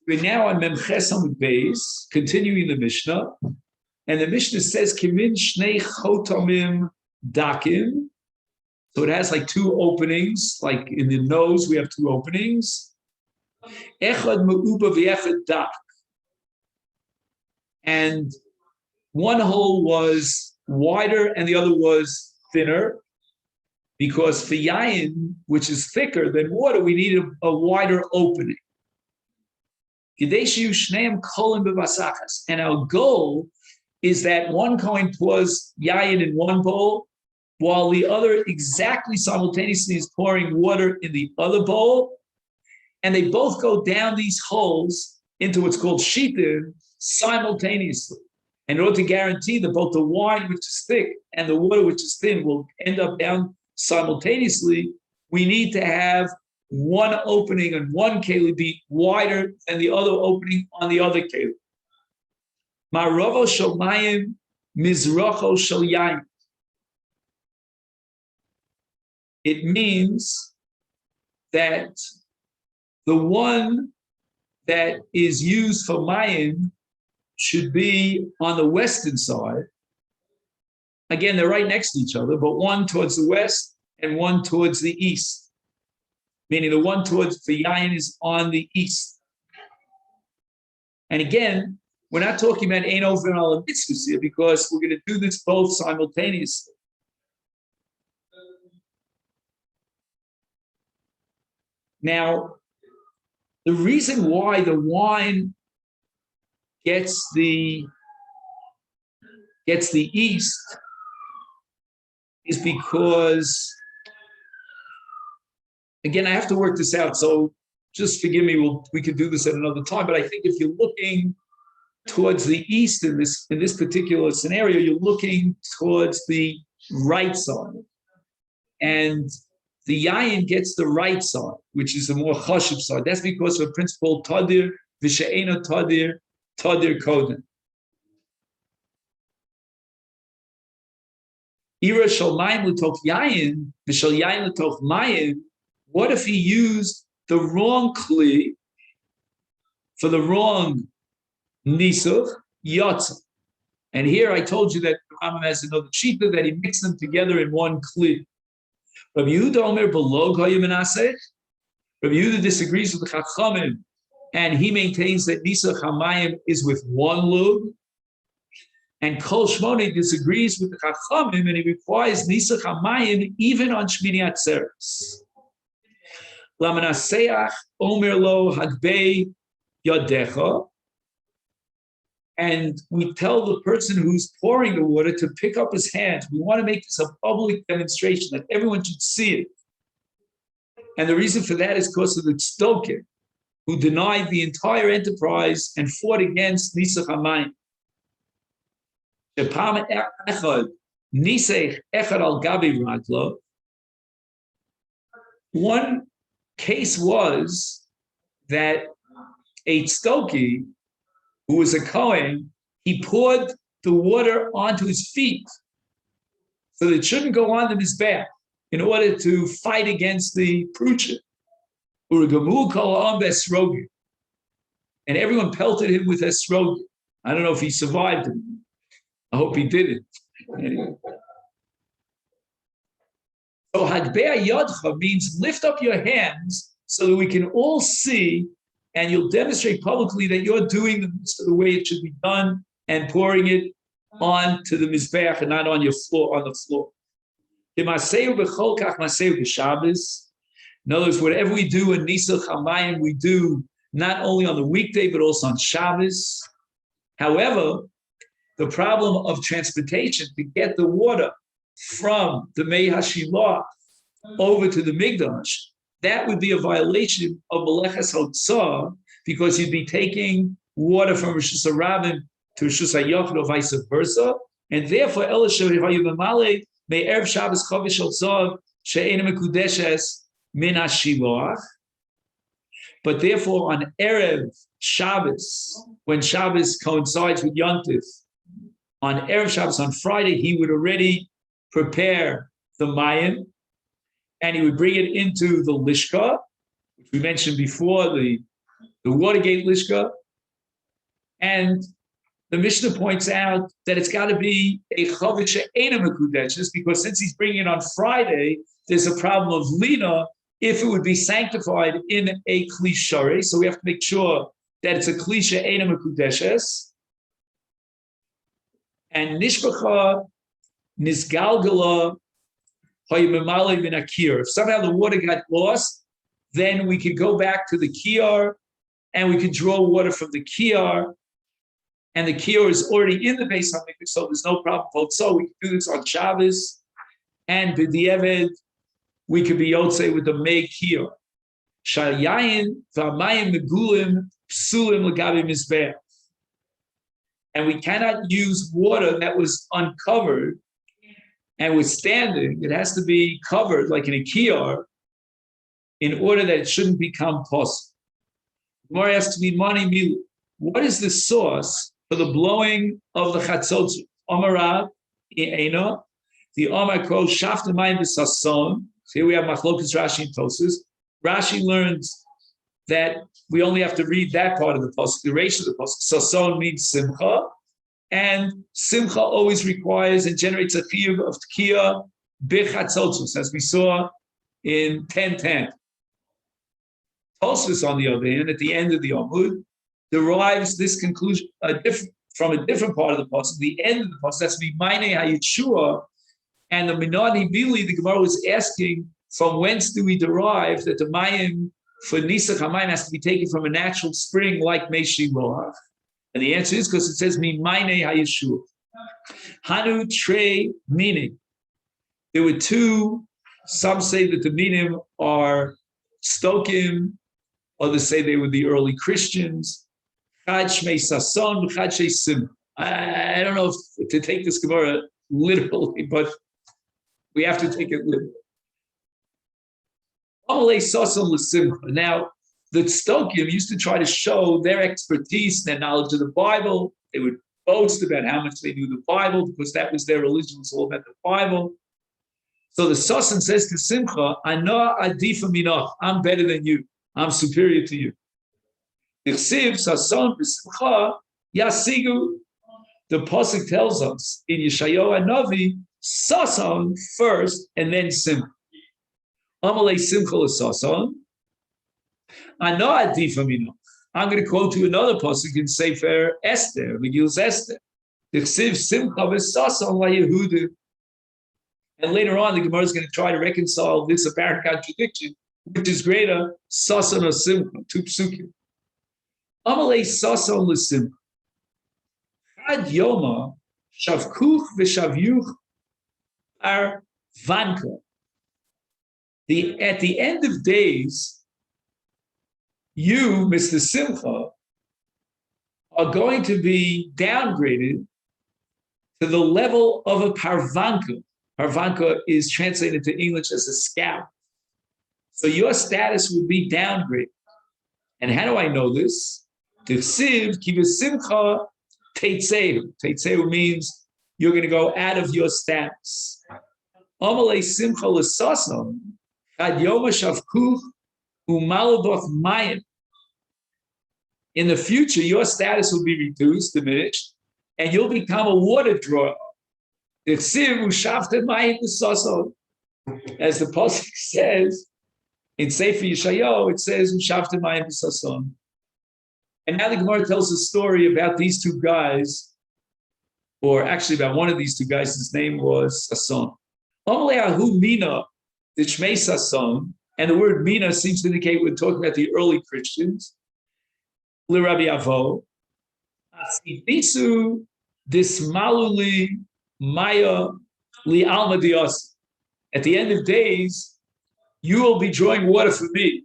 We're now on Memches Amud Beis, continuing the Mishnah. And the Mishnah says, Kimin Shnei Chotomim Dakim. So it has like two openings, like in the nose, we have two openings. Echad Me'uba v'echad Dak. And one hole was wider and the other was thinner, because for yayin, which is thicker than water, we need a wider opening. And our goal is that one coin pours yayin in one bowl, while the other exactly simultaneously is pouring water in the other bowl, and they both go down these holes into what's called shitin simultaneously. And in order to guarantee that both the wine, which is thick, and the water, which is thin, will end up down simultaneously, we need to have one opening and one keli be wider than the other opening on the other keli. Ma'aravo shel mayim, mizracho shel yayin. It means that the one that is used for mayim should be on the western side. Again, they're right next to each other, but one towards the west and one towards the east. Meaning the one towards the yayin is on the east. And again, we're not talking about ein over al mitzvahs here, because we're going to do this both simultaneously. Now, the reason why the wine gets the east is because, again, I have to work this out, so just forgive me, we could do this at another time, but I think if you're looking towards the east in this particular scenario, you're looking towards the right side. And the yayin gets the right side, which is the more chashuv side. That's because of a principle, tadir, v'she'ena tadir, tadir kodem. Ira shel mayim l'toch yayin, v'shel yayin l'toch mayim. What if he used the wrong kli for the wrong nisuch, yotza? And here I told you that the Rambam has another shita that he mixed them together in one kli. Rabbi Yehuda Omer below Goyim Menasech. Rabbi Yehuda disagrees with the Chachamim, and he maintains that Nisuch Hamayim is with one lug. And Kol Shmoni disagrees with the Chachamim, and he requires Nisuch Hamayim even on Shmini Atzeres. Lamanaseach Omer lo Hagbei Yadecha. And we tell the person who's pouring the water to pick up his hands. We want to make this a public demonstration that everyone should see it. And the reason for that is because of the Tzdokim, who denied the entire enterprise and fought against Nisuch Hamayim. One case was that a Tzdoki, who was a Kohen, he poured the water onto his feet so that it shouldn't go on the Mizbeach in order to fight against the Pruchim. And everyone pelted him with esrogim. I don't know if he survived it. I hope he didn't. Anyway. So Hagbei Yodcha means lift up your hands so that we can all see, and you'll demonstrate publicly that you're doing the way it should be done and pouring it onto the Mizbeach and not on your floor, on the floor. In other words, whatever we do in Nisuch Hamayim, we do not only on the weekday, but also on Shabbos. However, the problem of transportation to get the water from the Mei HaShiloach over to the Mikdash, that would be a violation of Meleches Hotzah, because you'd be taking water from Rishus HaRabim to Rishus HaYochid or vice versa, and therefore, El Shehayu Mamale May Erev Shabbos Chavish Hotzah She'ena Mekudeshes Min HaShiloach. But therefore, on Erev Shabbos, when Shabbos coincides with Yom Tov, on Erev Shabbos, on Friday, he would already prepare the mayim, and he would bring it into the lishka, which we mentioned before, the the Watergate Lishka, and the Mishnah points out that it's got to be a Chavit she'ena mekudeshes, because since he's bringing it on Friday, there's a problem of lina if it would be sanctified in a kli sharei. So we have to make sure that it's a kli she'ena mekudeshes. And nishbacha nisgalgala hayimemale min akir. If somehow the water got lost, then we could go back to the kiyar and we could draw water from the kiyar. And the kiyar is already in the base hamikdash, so there's no problem. So we can do this on Shabbos, and b'di'eved we could be yotze with the mei kiyar. Shayayin v'amayim megulim psulim l'gabi mizbeach. And we cannot use water that was uncovered and was standing. It has to be covered like in a kiyar in order that it shouldn't become possible. Gemara has to be money milu. What is the source for the blowing of the chatzotzu? Omarav Eina, the Omar calls Shaftamayim b'sason. So here we have Machlokas Rashi and Tosas. Rashi learns that we only have to read that part of the pasuk, the resh of the pasuk. Sason means simcha, and simcha always requires and generates a chiyuv of tkiya b'chatzotzus, as we saw in 10:10. Tosas, on the other hand, at the end of the Amud, derives this conclusion from a different part of the pasuk, the end of the pasuk. That's Mimainei HaYeshua, and the Minani Bili, the Gemara was asking, from whence do we derive that the Mayim for Nisach HaMayim has to be taken from a natural spring like Mei Shiloach? And the answer is because it says Mimainei HaYeshua. Hanu Trei meaning. There were two. Some say that the meaning are Stokim, others say they were the early Christians. I don't know if to take this Gemara literally, but we have to take it literally. Now, the Stokim used to try to show their expertise, their knowledge of the Bible. They would boast about how much they knew the Bible because that was their religion, was all about the Bible. So the Sosan says to Simcha, Ana adifa minach, I'm better than you. I'm superior to you. The pasuk tells us in Yeshayahu Hanavi, Sasan first and then Simcha. Amalei Simcha l'Sasan. Ana adifa minach. I'm going to quote you another pasuk in Sefer Esther, Megillas Esther. Simcha v'Sasan laYehudim. And later on, the Gemara is going to try to reconcile this apparent contradiction. Which is greater, Sasan or Simcha, two psukim. Amalei Sasan l'Simcha. Chad Yoma, Shavkuch v'Shavyuch are Vanka. At the end of days, you, Mr. Simcha, are going to be downgraded to the level of a Parvanka. Parvanka is translated to English as a scout. So your status will be downgraded. And how do I know this? Tichsiv kivasimcha teitzehu. Teitzehu means you're going to go out of your status. Amalei simcha l'sasam ad yoma shavkuch umaladoth mayim. In the future, your status will be reduced, diminished, and you'll become a water drawer. Tichsiv ushavtet mayim l'sasam. As the pasuk says, in Sefer Yeshayahu, it says, Ushavtem mayim b'sason. And now the Gemara tells a story about these two guys, or actually about one of these two guys. His name was Sason. Amalei mina, the Shmei Sason, and the word mina seems to indicate we're talking about the early Christians. L'Rabbi Avo, Asibisu dismaluli maya li alma dios. At the end of days, you will be drawing water for me.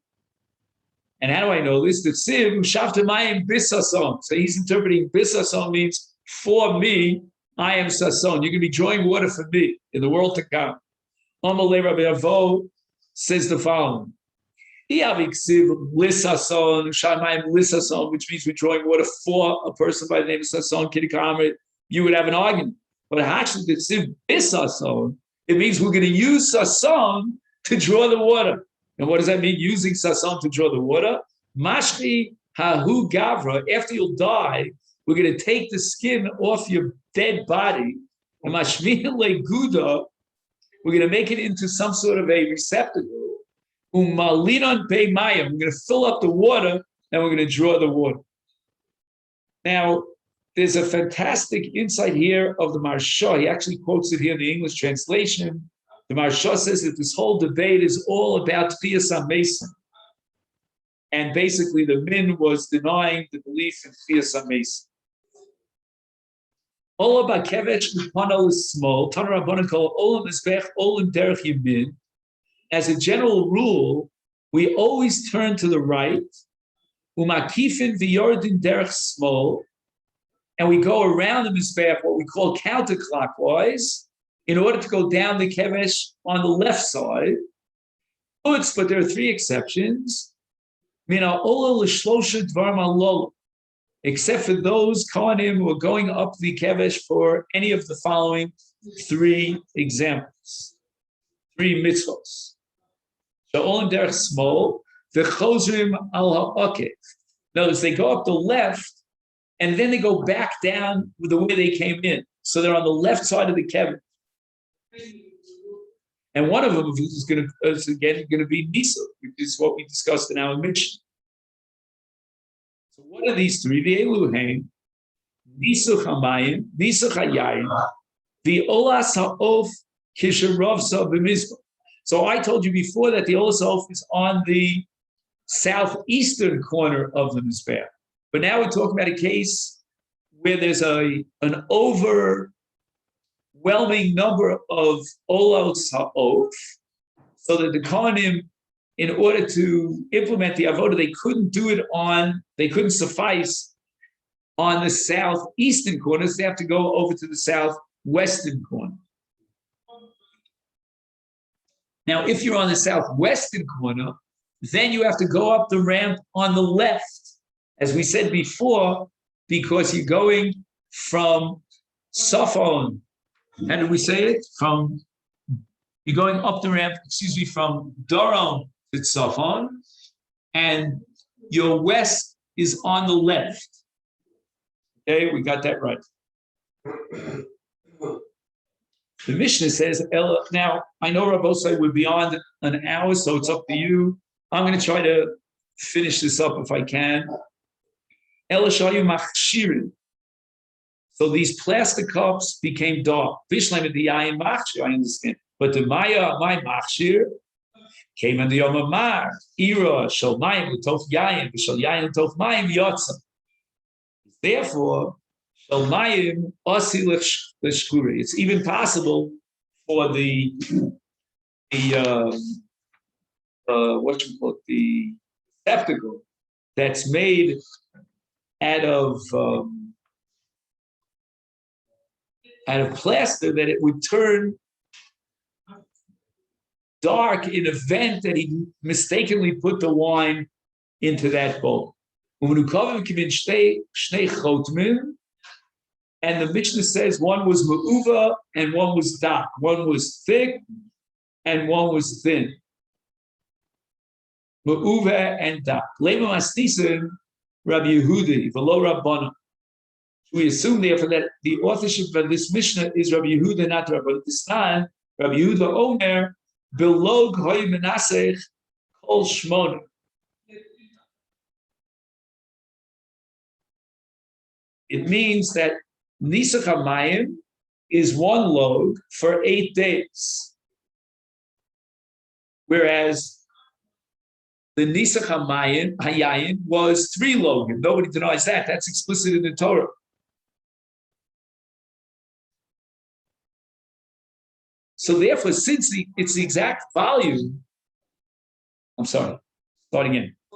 And how do I know this? The Siv, Shavtamayim Bisason. So he's interpreting Bisason means for me, I am Sason. You're going to be drawing water for me in the world to come. Amalei Rabbi Avo says the following. Which means we're drawing water for a person by the name of Sason, you would have an argument. But actually, the Siv Bisason, it means we're going to use Sason to draw the water. And what does that mean, using Sasan to draw the water? Mashchi Hahu Gavra, after you'll die, we're going to take the skin off your dead body, and Mashmile Guda, we're going to make it into some sort of a receptacle. Umalinon Pe Mayim, we're going to fill up the water, and we're going to draw the water. Now, there's a fantastic insight here of the Maharsha. He actually quotes it here in the English translation. The Maharsha says that this whole debate is all about Tchiyas HaMesim. And basically, the Min was denying the belief in Tchiyas HaMesim. Ola Bakevech Upanol is small. Tana Rabbanan call Olam Mizbech Olam Derech Yamin. As a general rule, we always turn to the right. Umakifin v'yordin derech small. And we go around the Mizbech, what we call counterclockwise, in order to go down the Kevesh on the left side. But there are three exceptions. Except for those Kohanim who are going up the Kevesh for any of the following three examples, three mitzvos. So Olam Derech Small, the Chozrim al Ha'okef. Notice they go up the left, and then they go back down the way they came in. So they're on the left side of the Kevesh. And one of them is going to be Nisa, which is what we discussed in our Mishnah. So what are these three? The Eluhaim, Nisuch HaMayim, Nisuch HaYayim, the Olas HaOf Kisharovsa B'Mizpah. So I told you before that the Olas HaOf is on the southeastern corner of the Mizbeach. But now we're talking about a case where there's an overwhelming number of Olos HaOf, so that the Kohanim, in order to implement the avodah, they couldn't suffice on the southeastern corner, so they have to go over to the southwestern corner. Now, if you're on the southwestern corner, then you have to go up the ramp on the left, as we said before, because you're going from Safon. How do we say it? You're going up the ramp, from Doron to Safon, and your west is on the left. Okay, we got that right. The Mishnah says, now, I know Rabbosai, we're beyond an hour, so it's up to you. I'm going to try to finish this up if I can. Elishayu machshirin. So these plastic cups became dark. Bishleim at the yayin machshir, I understand. But the my machshir came in the yom of mar. Ira shel mayim l'tof yayin, shel yayin l'tof mayim yotza. Therefore, shel mayim osi l'shkuri. It's even possible for the receptacle that's made out of plaster, that it would turn dark in the event that he mistakenly put the wine into that bowl. And the Mishnah says one was ma'uva and one was dak. One was thick and one was thin. Ma'uva and dak. Lema mastisim Rabbi Yehudi, v'lo Rabbana. We assume therefore that the authorship of this Mishnah is Rabbi Yehuda, not Rabbi Tisnan. Rabbi Yehuda Omer, belog hoy menasech kol shmona. It means that Nisach HaMayim is one log for 8 days, whereas the Nisach HaYayin was 3 log. Nobody denies that. That's explicit in the Torah. So therefore, since it's the exact volume,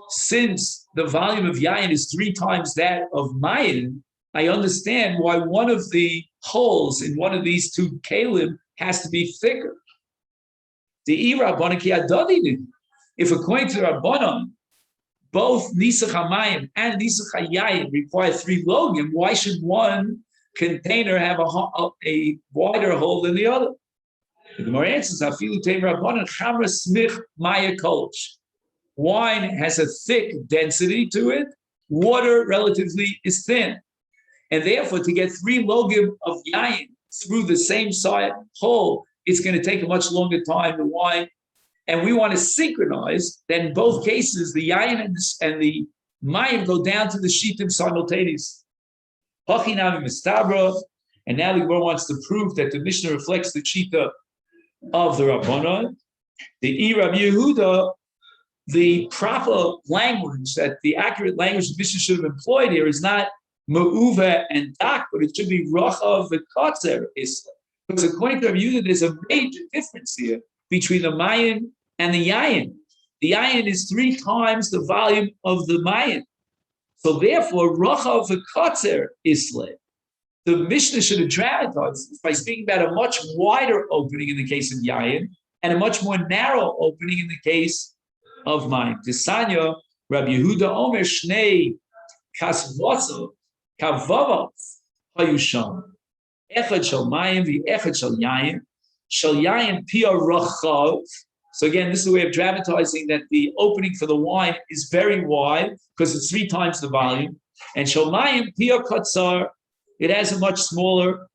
since the volume of Yayin is 3 times that of Mayin, I understand why one of the holes in one of these 2 kalim has to be thicker. The Rabbanan ki adodin. If according to Rabbanan, both Nisach HaMayim and Nisach HaYayin require 3 logim, why should one container have a wider hole than the other? The Gemara answers, Afilu Teim Rabbanan Chamra Smich Maya Kolch. Wine has a thick density to it, water relatively is thin. And therefore, to get 3 logim of yayin through the same side hole, it's going to take a much longer time. The wine, and we want to synchronize. Then in both cases, the yayin and the mayim go down to the shitim simultaneously. And now the Gemara wants to prove that the Mishnah reflects the shita of the Rabbanon. The Rabbi Yehuda, the proper language, that the accurate language the Mishnah should have employed here is not Ma'uva and Dak, but it should be Rachav v'Katzer Isla. Because according to Rabbi Yehuda, there's a major difference here between the Mayin and the Yayin. The Yayin is 3 times the volume of the Mayin. So therefore, Rachav v'Katzer Isla. The Mishnah should have dramatized this by speaking about a much wider opening in the case of Yayin and a much more narrow opening in the case of Mayim. Tisanya, Rabbi Yehuda Omer Shnei Kasvotzav Kavavav Hayusham Echad Shel Mayim v'Echad Shel Yayin Pia Rachav. So again, this is a way of dramatizing that the opening for the wine is very wide because it's 3 times the volume, and Shel Mayim Pia Katzar. It has a much smaller,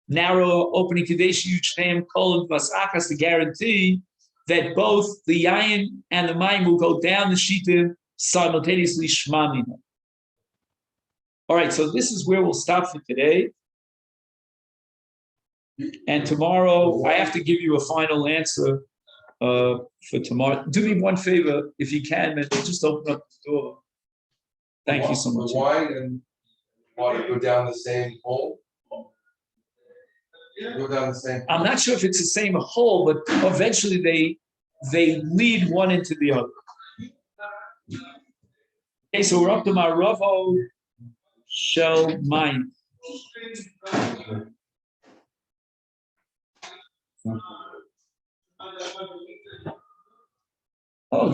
narrow opening. Kadesh Yuchneim Kolon Vasakas to guarantee that both the yayin and the mayim will go down the shitim simultaneously. Shmamina. All right, so this is where we'll stop for today. And tomorrow, I have to give you a final answer for tomorrow. Do me one favor, if you can, and just open up the door. Thank you so much. The wine and water go down the same hole? Go down the same hole? I'm not sure if it's the same hole, but eventually they lead one into the other. Okay, so we're up to Maravo Shel Mayim. Oh,